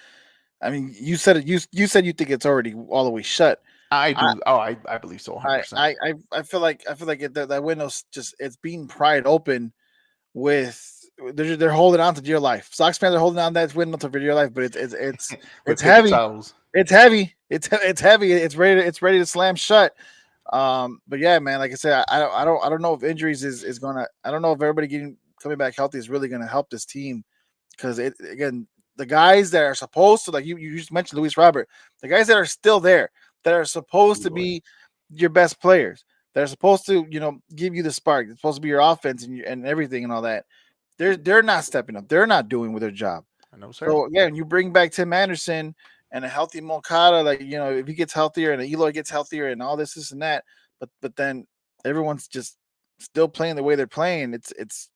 I mean, you said it. You said you think it's already all the way shut. I I do. Oh, I believe so, I 100%. I feel like that window's just it's being pried open with. They're holding on to dear life. Sox fans are holding on to that window to dear life, but With it's paper heavy. towels. It's heavy. It's heavy. It's ready to slam shut. But yeah, man, like I said, I don't know if injuries is gonna. I don't know if everybody coming back healthy is really gonna help this team, because it again, the guys that are supposed to, like you just mentioned Luis Robert, the guys that are still there, that are supposed to be your best players, that are supposed to give you the spark, it's supposed to be your offense and everything and all that. They're not stepping up. They're not doing with their job. I know, sir. So yeah, and you bring back Tim Anderson and a healthy Moncada, like if he gets healthier and Eloy gets healthier and all this and that, but then everyone's just still playing the way they're playing. It's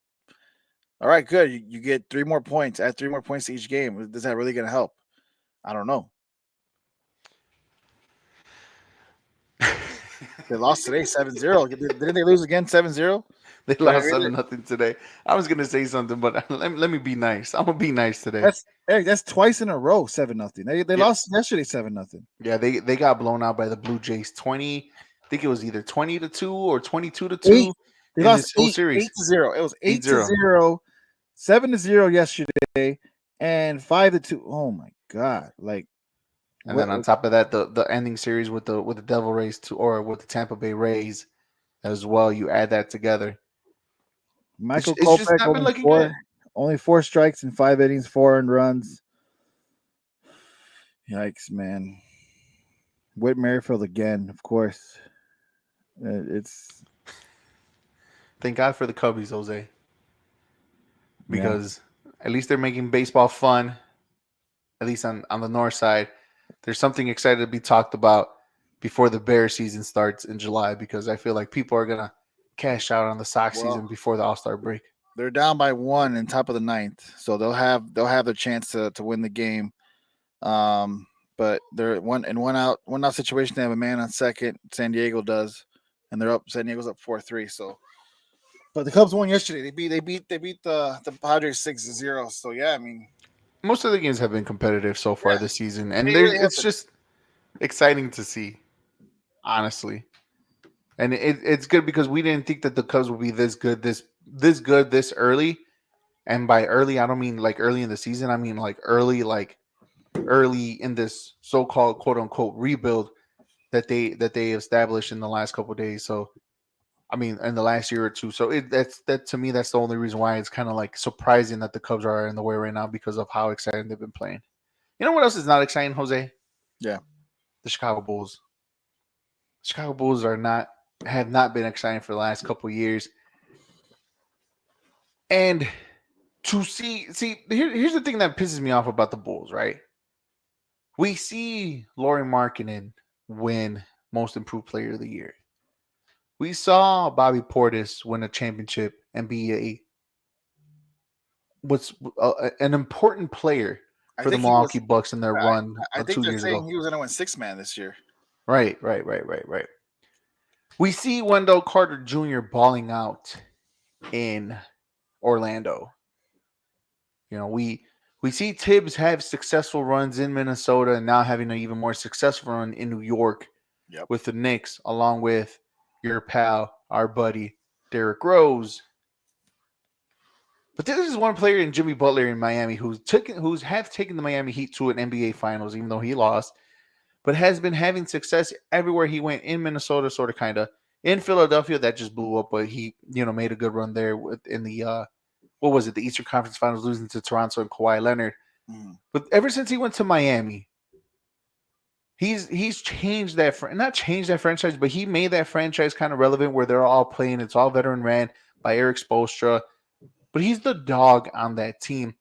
all right, good. You get 3 more points, add 3 more points to each game. Is that really going to help? I don't know. They lost today 7-0. Didn't they lose again 7-0? They lost 7-0 today. I was gonna say something, but let me be nice. I'm gonna be nice today. That's twice in a row 7-0. They lost yesterday 7-0. Yeah, they got blown out by the Blue Jays 20. I think it was either 20-2 or 22-2 They in lost this whole series. 8-0. It was 8-0. 8-0, 7-0 yesterday, and 5-2. Oh my god! Like, and then on top of that, the ending series with the Devil Rays or with the Tampa Bay Rays as well. You add that together. Michael It's just Kopech not been looking good. only 4 strikes in 5 innings, 4 earned runs. Yikes, man! Whit Merrifield again, of course. It's Thank God for the Cubbies, Jose, because at least they're making baseball fun. At least on the north side, there's something excited to be talked about before the Bear season starts in July, because I feel like people are gonna cash out on the Sox season before the All-Star break. They're down by 1 in top of the 9th, so they'll have the chance to win the game. But they're one out situation. They have a man on second. San Diego does, and they're up. San Diego's up 4-3. So, but the Cubs won yesterday. They beat the Padres 6-0. So yeah, I mean, most of the games have been competitive so far this season, and really it's just exciting to see, honestly. And it's good because we didn't think that the Cubs would be this good this early. And by early, I don't mean like early in the season. I mean like early in this so-called quote unquote rebuild that they established in the last couple of days. So I mean, in the last year or two. So that to me, that's the only reason why it's kind of like surprising that the Cubs are in the way right now, because of how exciting they've been playing. You know what else is not exciting, Jose? Yeah, the Chicago Bulls. Chicago Bulls have not been exciting for the last couple of years. And to see here's the thing that pisses me off about the Bulls, right? We see Lauri Markkanen win Most Improved Player of the Year. We saw Bobby Portis win a championship and be an important player for the Milwaukee Bucks in their run I think 2 they're years saying ago. he was going to win 6-man this year. Right. We see Wendell Carter Jr. balling out in Orlando. You know, we see Tibbs have successful runs in Minnesota and now having an even more successful run in New York with the Knicks, along with your pal, our buddy, Derrick Rose. But this is one player in Jimmy Butler in Miami who's taken the Miami Heat to an NBA Finals, even though he lost, but has been having success everywhere he went, in Minnesota, sort of, kind of. In Philadelphia, that just blew up, but he, made a good run there in the what was it, the Eastern Conference Finals, losing to Toronto and Kawhi Leonard. But ever since he went to Miami, he's changed not changed that franchise, but he made that franchise kind of relevant, where they're all playing. It's all veteran ran by Eric Spoelstra, but he's the dog on that team.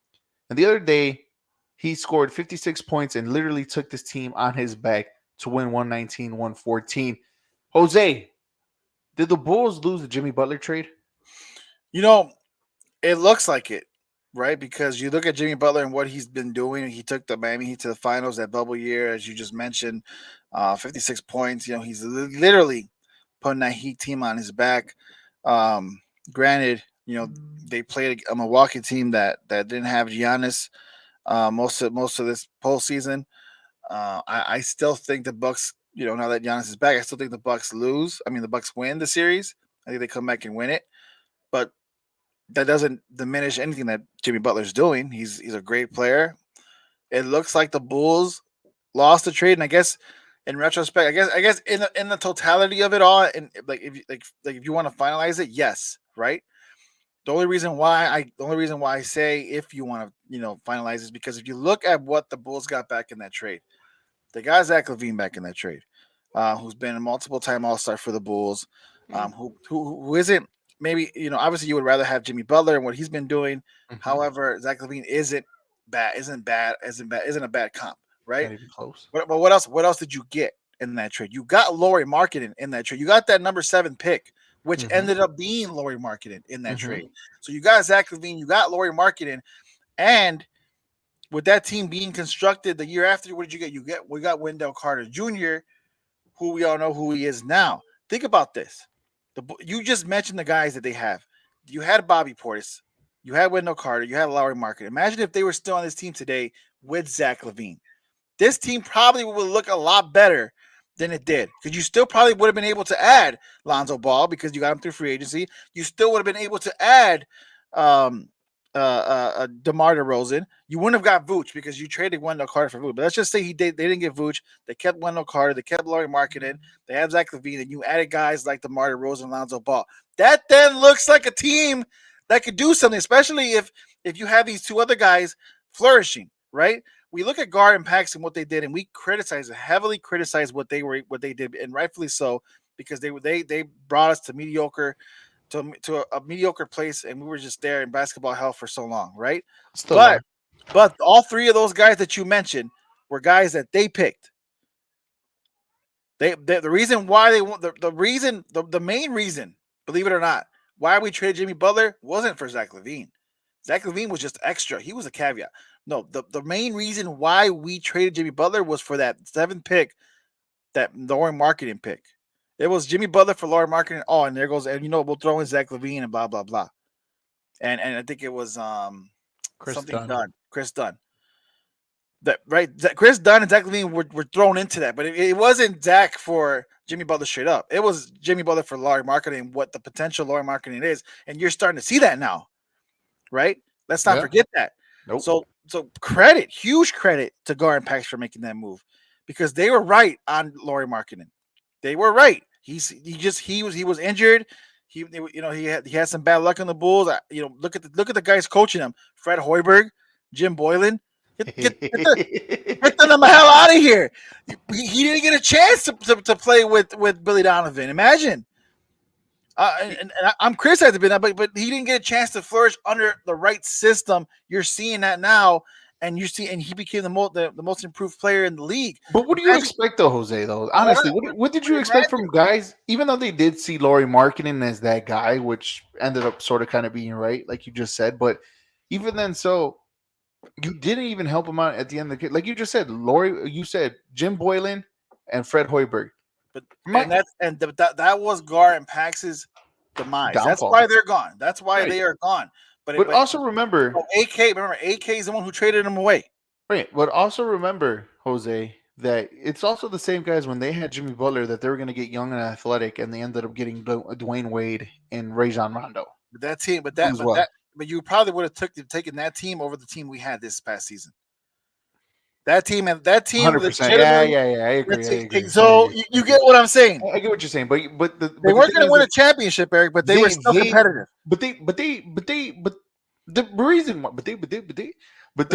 And the other day, he scored 56 points and literally took this team on his back to win 119-114. Jose, Did the Bulls lose the Jimmy Butler trade? You know, it looks like it, right? Because you look at Jimmy Butler and what he's been doing. He took the Miami Heat to the finals that bubble year, as you just mentioned, 56 points. You know, he's literally putting that Heat team on his back. Granted, you know, they played a Milwaukee team that didn't have Giannis most of this postseason. I still think the Bucks. You know, now that Giannis is back, I still think the Bucks lose. I mean, the Bucks win the series. I think they come back and win it, but that doesn't diminish anything that Jimmy Butler's doing. He's a great player. It looks like the Bulls lost the trade, and I guess in retrospect, I guess in the totality of it all, and like if you want to finalize it, yes, right. The only reason why I say if you want to finalize is because if you look at what the Bulls got back in that trade, they got Zach LaVine back in that trade, who's been a multiple time All Star for the Bulls, who isn't maybe obviously you would rather have Jimmy Butler and what he's been doing. Mm-hmm. However, Zach LaVine isn't a bad comp, right? Not even close. But what else? What else did you get in that trade? You got Lauri Markkanen in that trade. You got that number 7 pick, which ended up being Lauri Markkanen in that trade. So you got Zach LaVine, you got Lauri Markkanen, and with that team being constructed the year after, what did you get? We got Wendell Carter Jr., who we all know who he is now. Think about this. You just mentioned the guys that they have. You had Bobby Portis, you had Wendell Carter, you had Lauri Markkanen. Imagine if they were still on this team today with Zach LaVine. This team probably would look a lot better than it did, because you still probably would have been able to add Lonzo Ball because you got him through free agency. You still would have been able to add DeMar DeRozan. You wouldn't have got Vooch because you traded Wendell Carter for Vooch. But let's just say they didn't get Vooch. They kept Wendell Carter. They kept Lauri Markkanen. They have Zach LaVine, and you added guys like DeMar DeRozan and Lonzo Ball. That then looks like a team that could do something, especially if you have these two other guys flourishing, right? We look at Gar and Paxson, what they did, and we heavily criticize what they did, and rightfully so, because they brought us to mediocre to a mediocre place, and we were just there in basketball hell for so long, right? But all three of those guys that you mentioned were guys that they picked. The reason why the main reason, believe it or not, why we traded Jimmy Butler wasn't for Zach LaVine. Zach LaVine was just extra. He was a caveat. No, the main reason why we traded Jimmy Butler was for that 7th pick, that Lauri Markkanen pick. It was Jimmy Butler for Lauri Markkanen. Oh, and there goes, and we'll throw in Zach LaVine and blah blah blah. And I think it was Chris Dunn. Chris Dunn and Zach LaVine were thrown into that, but it wasn't Zach for Jimmy Butler straight up. It was Jimmy Butler for Lauri Markkanen and what the potential Lauri Markkanen is, and you're starting to see that now, right? Let's not forget that. Nope. So huge credit to Gar and Pax for making that move, because they were right on Lauri Markkanen. They were right. He was injured. He had some bad luck on the Bulls. Look at the guys coaching him: Fred Hoiberg, Jim Boylan. Get them the hell out of here. He didn't get a chance to play with Billy Donovan. Imagine. And I'm criticizing him, but he didn't get a chance to flourish under the right system. You're seeing that now, and he became the most improved player in the league. But what do you expect, though, Jose? Though, honestly, what did you expect from guys? Even though they did see Lauri Markkanen as that guy, which ended up sort of kind of being right, like you just said. But even then, so you didn't even help him out at the end of the game, like you just said. You said Jim Boylan and Fred Hoiberg. But that was Gar and Pax's demise. Downfall. That's why they're gone. That's why they are gone. But also remember, AK is the one who traded him away. Right. But also remember, Jose, that it's also the same guys when they had Jimmy Butler that they were going to get young and athletic, and they ended up getting Dwayne Wade and Rajon Rondo. But that team, but you probably would have taken that team over the team we had this past season. That team 100%. Yeah, I agree. So you get what I'm saying. I get what you're saying, but they weren't going to win a championship, Eric, but they were still competitive. But the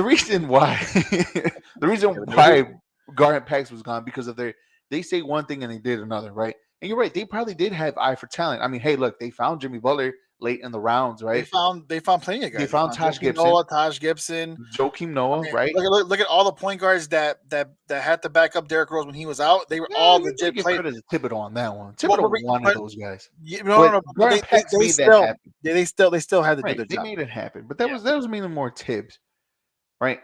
reason why Gar and Pax was gone, because of they say one thing and they did another, right? And you're right, they probably did have eye for talent. I mean, hey, look, they found Jimmy Butler. late in the rounds, right? They found plenty of guys. They They found found Taj Joakim Gibson, Noah, Taj Gibson. Joakim I Noah, mean, right? look at all the point guards that had to back up Derrick Rose when he was out. They were Yeah, all you gotta legit give players. credit to Thibodeau on that one. But, Thibodeau wanted those guys, but Gordon Packs they made that still happen. they still had to do Right, their they job. made it happen, but Yeah. that was mainly more Tibbs, right?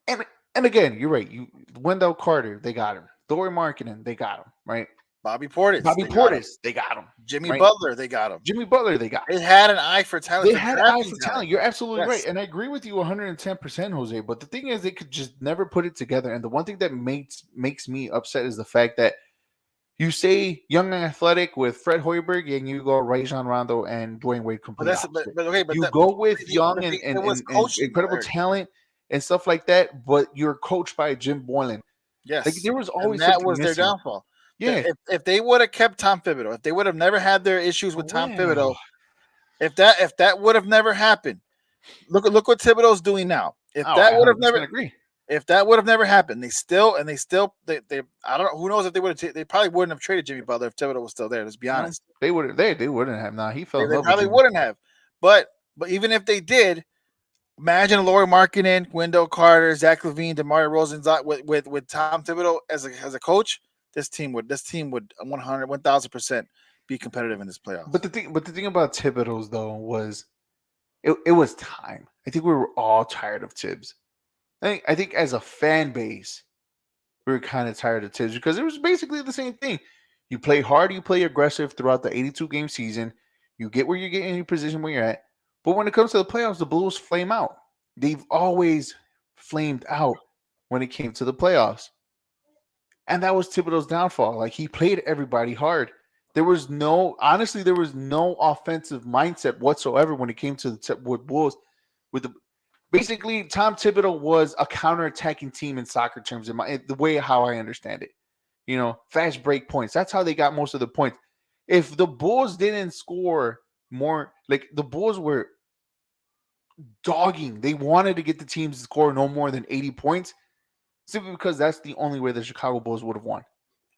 And again, you're right. Wendell Carter, they got him. Dory Markkinen, they got him, right? Bobby Portis, Bobby they got him. Portis, they got him. Jimmy right? Butler, they got him. Jimmy Butler, they got. They had an eye for talent. They for had an eye drafting for talent. You're absolutely right, Yes. and I agree with you 110%, Jose. But the thing is, they could just never put it together. And the one thing that makes me upset is the fact that you say young and athletic with Fred Hoiberg, and you go Rajon Rondo and Dwayne Wade complete opposite. You go with young and it was coaching, incredible Eric. talent and stuff like that, but you're coached by Jim Boylan. Yes, Like there was always and that something was their missing. downfall. Yeah. If they would have kept Tom Thibodeau, if they would have never had their issues with Tom Well, Thibodeau, if that would have never happened, look what Thibodeau's doing now. If I that would have 100% never, agree. if that would have never happened, they I don't know, who knows if they would have they probably wouldn't have traded Jimmy Butler if Thibodeau was still there. Let's be honest, They wouldn't have. Nah, he fell they in love with probably Jimmy. wouldn't have. But even if they did, imagine Lauri Markkinen, Wendell Carter, Zach LaVine, DeMar DeRozan with Tom Thibodeau as a coach. This team would 1,000% be competitive in this playoffs. But the thing about Thibodeau's though was it was time. I think we were all tired of Tibbs. I think as a fan base, we were kind of tired of Tibbs because it was basically the same thing. You play hard, you play aggressive throughout the 82 game season. You get where you get in your position where you're at. But when it comes to the playoffs, the Blues flame out. They've always flamed out when it came to the playoffs. And that was Thibodeau's downfall. Like he played everybody hard. There was no offensive mindset whatsoever when it came to the Bulls. Basically, Tom Thibodeau was a counter-attacking team in soccer terms, the way how I understand it. Fast break points. That's how they got most of the points. If the Bulls didn't score more, like the Bulls were dogging, they wanted to get the teams to score no more than 80 points, simply because that's the only way the Chicago Bulls would have won.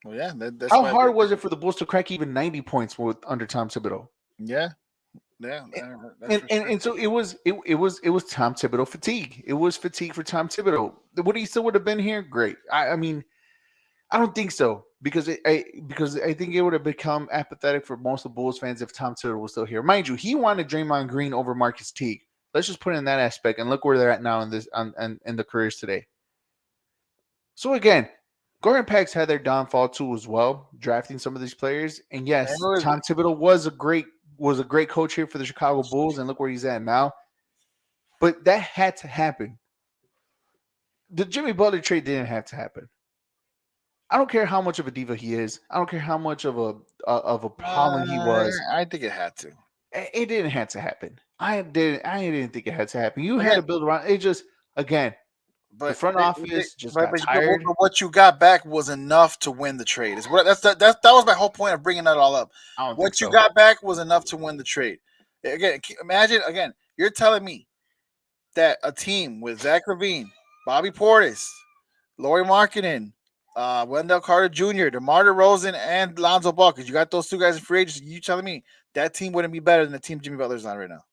Well, yeah. That's how hard was it for the Bulls to crack even 90 points under Tom Thibodeau? Yeah. Yeah, and so it was Tom Thibodeau fatigue. It was fatigue for Tom Thibodeau. Would he still would have been here? Great. I mean, I don't think so because I think it would have become apathetic for most of the Bulls fans if Tom Thibodeau was still here. Mind you, he wanted Draymond Green over Marcus Teague. Let's just put it in that aspect and look where they're at now in this in the careers today. So again, Gordon Packs had their downfall too as well, drafting some of these players. And yes, Tom Thibodeau was a great coach here for the Chicago Bulls, and look where he's at now. But that had to happen. The Jimmy Butler trade didn't have to happen. I don't care how much of a diva he is. I don't care how much of a problem he was. I think it had to. It didn't have to happen. I didn't think it had to happen. You had to build around it. Just again, but the front office just got tired. But what you got back was enough to win the trade. That was my whole point of bringing that all up. What you got back was enough to win the trade. Again, imagine you're telling me that a team with Zach LaVine, Bobby Portis, Lauri Markkinen, Wendell Carter Jr., DeMar DeRozan, and Lonzo Ball, because you got those two guys in free agency. You telling me that team wouldn't be better than the team Jimmy Butler's on right now?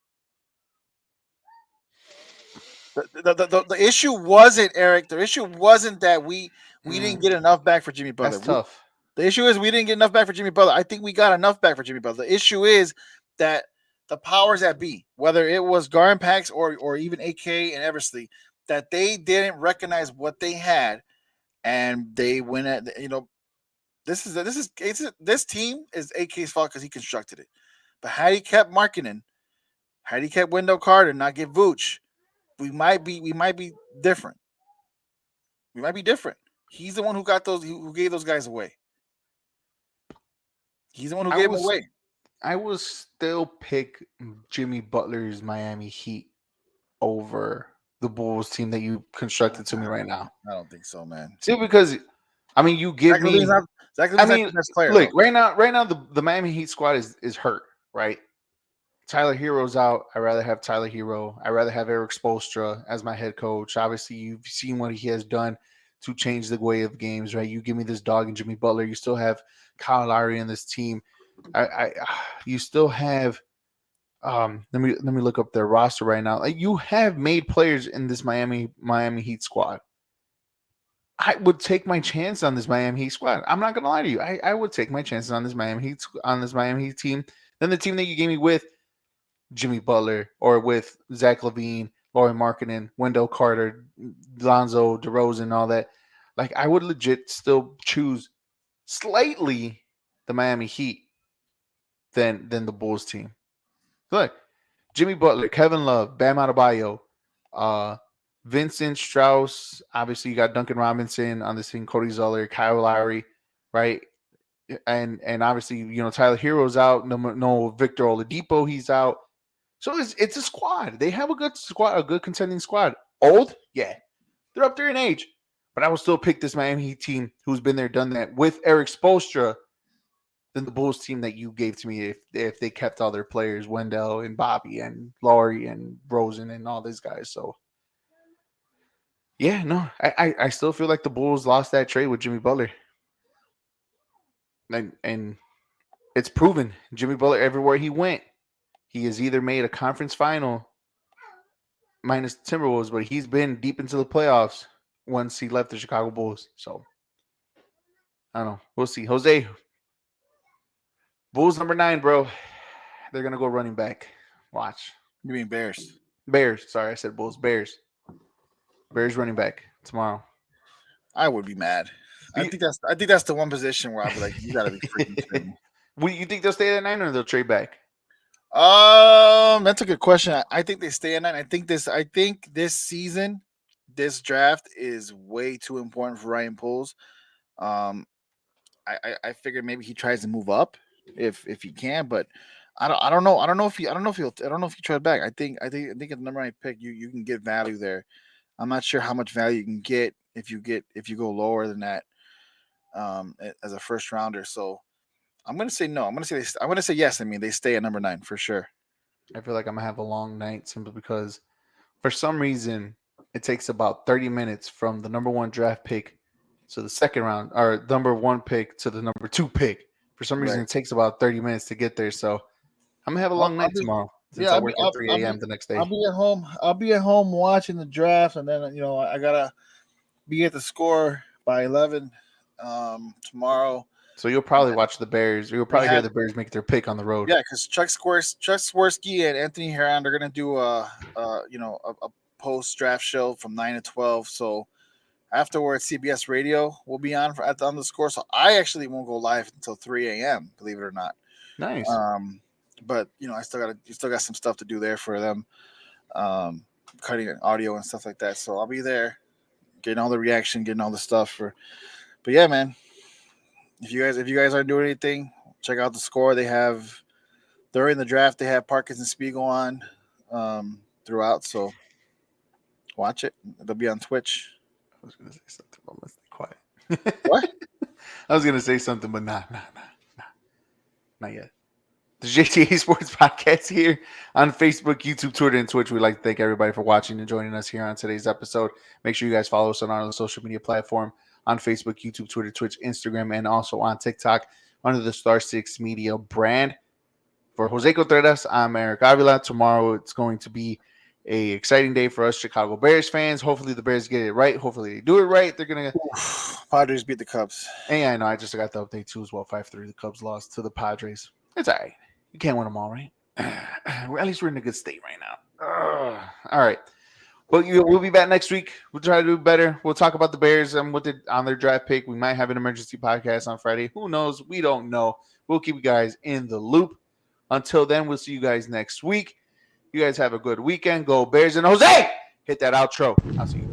The issue wasn't, Eric. The issue wasn't that we didn't get enough back for Jimmy Butler. That's tough. The issue is we didn't get enough back for Jimmy Butler. I think we got enough back for Jimmy Butler. The issue is that the powers that be, whether it was Gordon Packs or even AK and Eversley, that they didn't recognize what they had, and they went at this team is AK's fault because he constructed it. But had he kept Markkinen, had he kept Wendell Carter, not get Vooch, we might be different. We might be different. He's the one who gave those guys away. He's the one who gave them away. I will still pick Jimmy Butler's Miami Heat over the Bulls team that you constructed to me right now. I don't think so, man. See, because I mean, you give me. Look, right now, the Miami Heat squad is hurt, right? Tyler Hero's out. I'd rather have Tyler Hero. I'd rather have Eric Spoelstra as my head coach. Obviously, you've seen what he has done to change the way of games, right? You give me this dog and Jimmy Butler. You still have Kyle Lowry in this team. You still have Let me look up their roster right now. Like, you have made players in this Miami Heat squad. I would take my chance on this Miami Heat squad. I'm not gonna lie to you. I would take my chances on this Miami Heat team than the team that you gave me with Jimmy Butler or with Zach LaVine, Lauri Markkanen, Wendell Carter, Lonzo, DeRozan, all that. Like, I would legit still choose slightly the Miami Heat than the Bulls team. Look, Jimmy Butler, Kevin Love, Bam Adebayo, Vincent Strauss. Obviously, you got Duncan Robinson on this team, Cody Zeller, Kyle Lowry, right? And obviously, Tyler Hero's out. No Victor Oladipo, he's out. So it's a squad. They have a good squad, a good contending squad. Old, yeah, they're up there in age, but I will still pick this Miami Heat team who's been there, done that with Eric Spoelstra than the Bulls team that you gave to me if they kept all their players, Wendell and Bobby and Laurie and Rosen and all these guys. So yeah, no, I still feel like the Bulls lost that trade with Jimmy Butler. And it's proven. Jimmy Butler, everywhere he went, he has either made a conference final minus the Timberwolves, but he's been deep into the playoffs once he left the Chicago Bulls. So I don't know. We'll see. Jose, Bulls number 9, bro. They're gonna go running back. Watch. You mean Bears? Bears. Sorry, I said Bulls. Bears. Bears running back tomorrow. I would be mad. I think that's the one position where I'd be like, you gotta be freaking kidding me. You think they'll stay at 9 or they'll trade back? That's a good question. I think they stay at 9. I think this season, this draft is way too important for Ryan Poles. I figured maybe he tries to move up if he can, but I don't know. I don't know if he tries back. I think at the number 9 pick, you can get value there. I'm not sure how much value you can get if you go lower than that as a first rounder. So I'm gonna say no. I'm gonna say yes. I mean, they stay at number 9 for sure. I feel like I'm gonna have a long night simply because for some reason it takes about 30 minutes from the number 1 draft pick to the second round, or number 1 pick to the number 2 pick. For some reason, Right. it takes about 30 minutes to get there. So I'm gonna have a long night tomorrow since I work at 3 a.m. the next day. I'll be at home. I'll be at home watching the draft, and then I gotta be at the score by 11 tomorrow. So you'll probably watch the Bears. You'll probably hear the Bears make their pick on the road. Yeah, because Chuck Swirsky and Anthony Herron are gonna do a post draft show from 9 to 12. So afterwards, CBS Radio will be on on the score. So I actually won't go live until 3 a.m. Believe it or not. Nice. But I still got some stuff to do there for them, cutting audio and stuff like that. So I'll be there, getting all the reaction, getting all the stuff But yeah, man. If you guys aren't doing anything, check out the score. They have during the draft. They have Parkins and Spiegel on throughout. So watch it. They'll be on Twitch. I was gonna say something, but let's be quiet. What? I was gonna say something, but nah, not yet. The Jca Sports Podcast here on Facebook, YouTube, Twitter, and Twitch. We'd like to thank everybody for watching and joining us here on today's episode. Make sure you guys follow us on our social media platform on Facebook, YouTube, Twitter, Twitch, Instagram, and also on TikTok under the Star 6 Media brand. For Jose Contreras, I'm Eric Avila. Tomorrow it's going to be an exciting day for us Chicago Bears fans. Hopefully the Bears get it right. Hopefully they do it right. They're going to... Padres beat the Cubs. And yeah, I know. I just got the update too as well. 5-3. The Cubs lost to the Padres. It's all right. You can't win them all, right? At least we're in a good state right now. All right. Well, we'll be back next week. We'll try to do better. We'll talk about the Bears and what on their draft pick. We might have an emergency podcast on Friday. Who knows? We don't know. We'll keep you guys in the loop. Until then, we'll see you guys next week. You guys have a good weekend. Go Bears. And Jose, hit that outro. I'll see you.